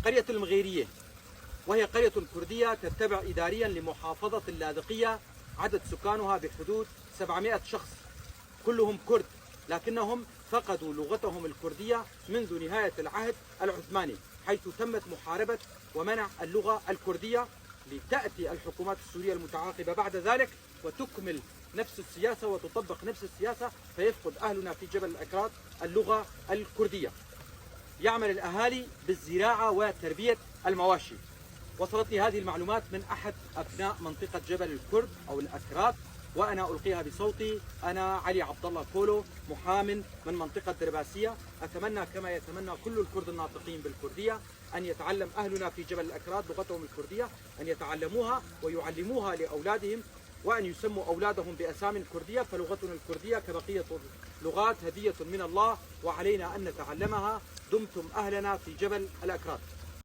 قرية المغيرية، وهي قرية كردية تتبع إداريا لمحافظة اللاذقية، عدد سكانها بحدود 700 شخص، كلهم كرد، لكنهم فقدوا لغتهم الكردية منذ نهاية العهد العثماني، حيث تمت محاربة ومنع اللغة الكردية، لتأتي الحكومات السورية المتعاقبة بعد ذلك وتكمل نفس السياسة وتطبق نفس السياسة، فيفقد أهلنا في جبل الأكراد اللغة الكردية. يعمل الأهالي بالزراعة وتربية المواشي. وصلتني هذه المعلومات من أحد أبناء منطقة جبل الكرد أو الأكراد، وأنا ألقيها بصوتي. أنا علي عبد الله كولو، محام من منطقة درباسية. أتمنى كما يتمنى كل الكرد الناطقين بالكردية أن يتعلم أهلنا في جبل الأكراد لغتهم الكردية، أن يتعلموها ويعلموها لأولادهم، وأن يسموا أولادهم بأسامي كردية، فلغتنا الكردية كبقية اللغات هدية من الله، وعلينا أن نتعلمها. دمتم أهلنا في جبل الأكراد.